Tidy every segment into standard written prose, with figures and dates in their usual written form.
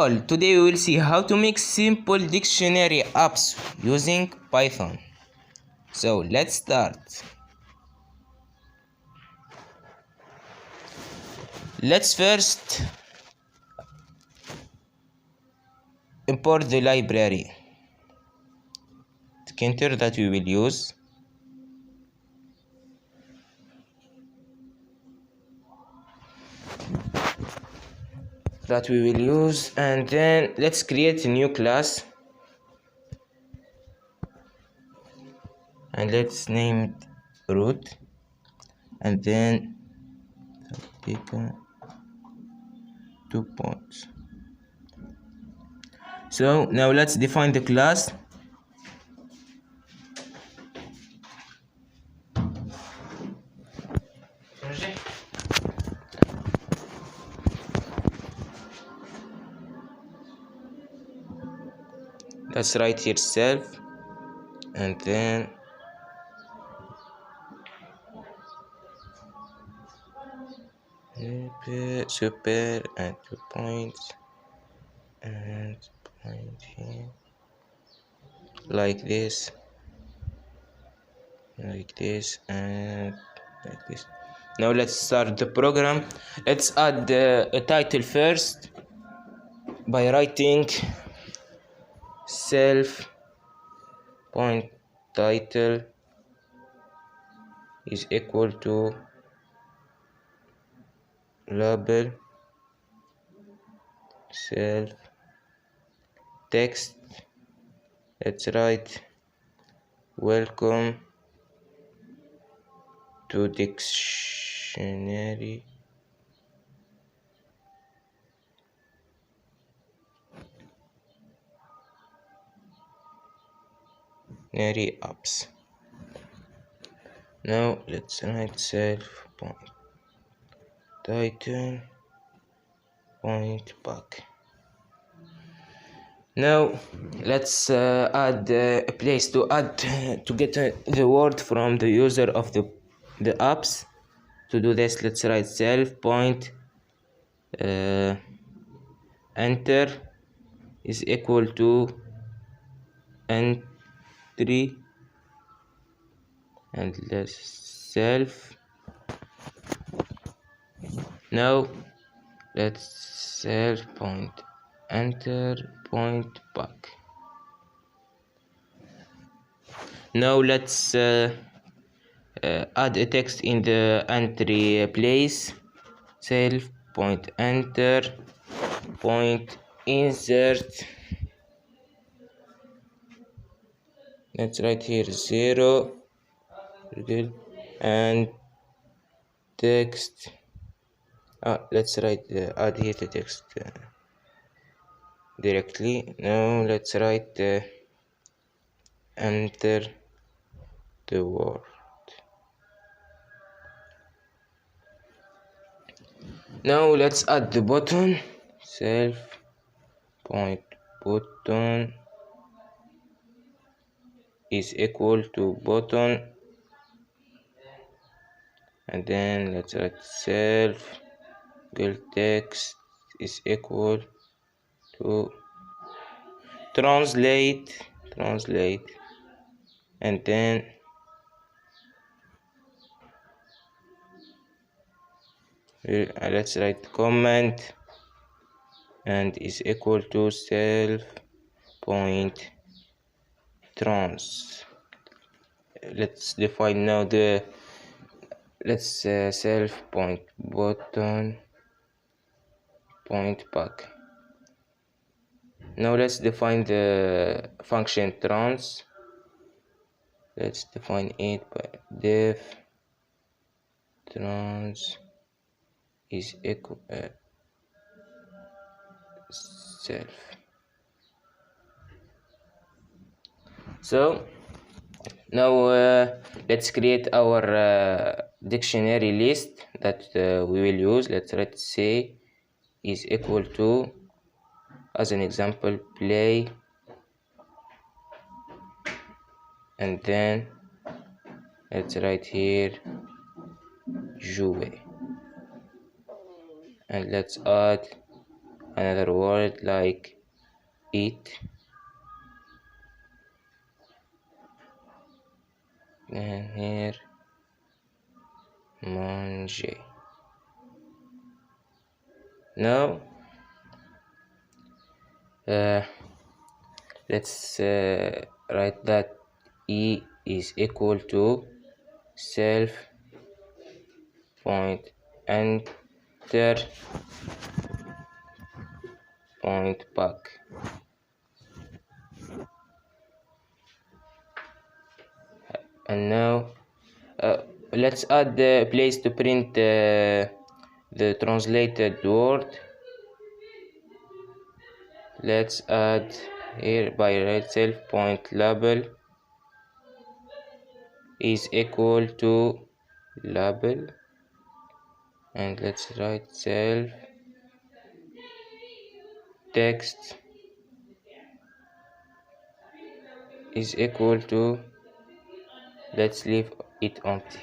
all, today we will see how to make simple dictionary apps using Python. So let's start. Let's first import the library tkinter that we will use. And then let's create a new class and let's name it root, and then take 2 points. So now let's define the class. Let's write here self, and then super and 2 points and point here like this and like this. Now let's start the program. Let's add a title first by writing self point title is equal to label self text. Let's write welcome to dictionary apps. Now let's write self point title point back. Now let's add a place to get the word from the user of the apps. To do this, let's write self point enter is equal to entry, and let's self. Now let's self point enter point back. Now let's add a text in the entry place. Self point enter point insert. Let's write here 0 and text. Let's write add here the text directly. Now let's write enter the word. Now let's add the button. Self point button is equal to button, and then let's write self text is equal to translate, and then let's write comment and is equal to self point trans. Let's define now the self point button point back. Now let's define the function trans. Let's define it by def trans is equal self. So now let's create our dictionary list that we will use. Let's write say is equal to, as an example, play, and then let's write here jouer, and let's add another word like eat, and here manger. Now let's write that e is equal to self point enter point back. And now let's add the place to print the translated word. Let's add here by right self point label is equal to label, and let's write self text is equal to, let's leave it empty,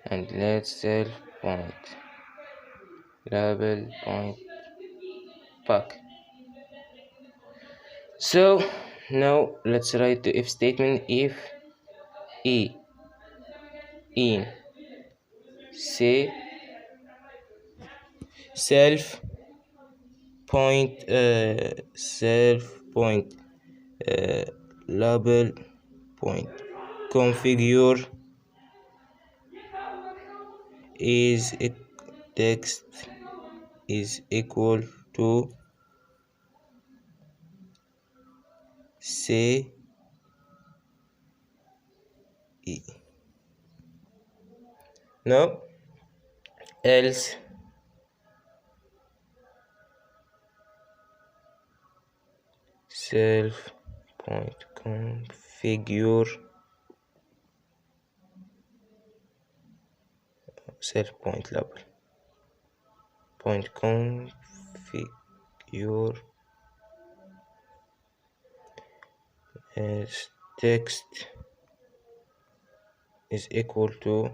and let's self point label point back. So now let's write the if statement. If e in say self point label point configure is text is equal to say e. Now else self point configure self point label point configure as text is equal to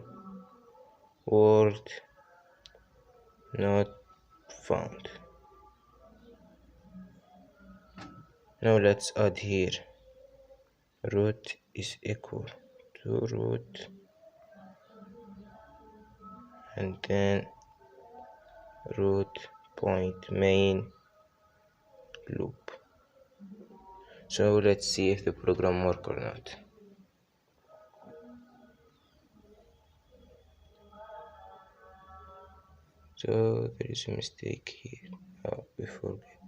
word not found. Now let's add here root is equal to root, and then root point main loop. So let's see if the program works or not. So there is a mistake here. We forget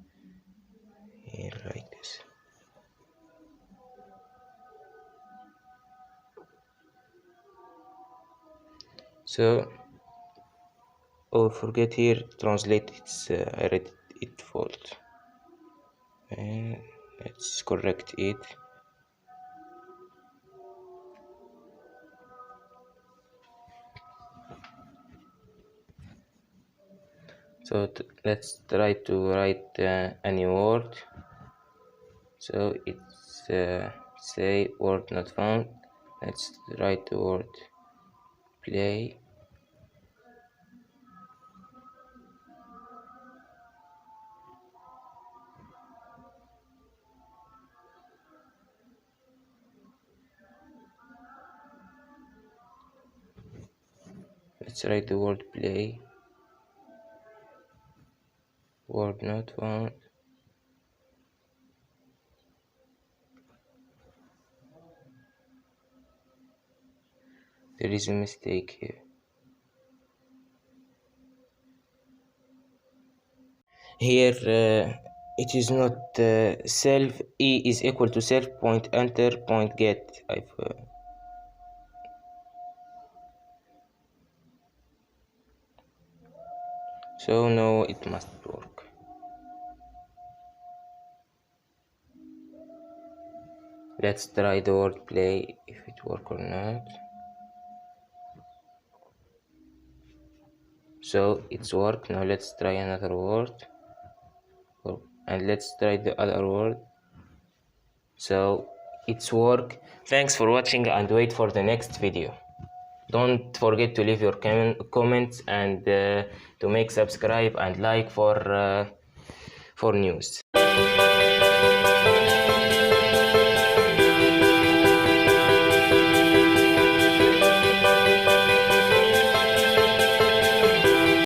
here like this. So forget here translate it's I read it fault, and let's correct it. So let's try to write any word. So it's say word not found. Let's write the word play. Let's write the word play. Word not found. There is a mistake here. Here it is not self e is equal to self point enter point get. So now it must work. Let's try the word play if it work or not. So it's work. Now let's try another word, and let's try the other word. So it's work. Thanks for watching, and wait for the next video. Don't forget to leave your comments, and to make subscribe and like for for news.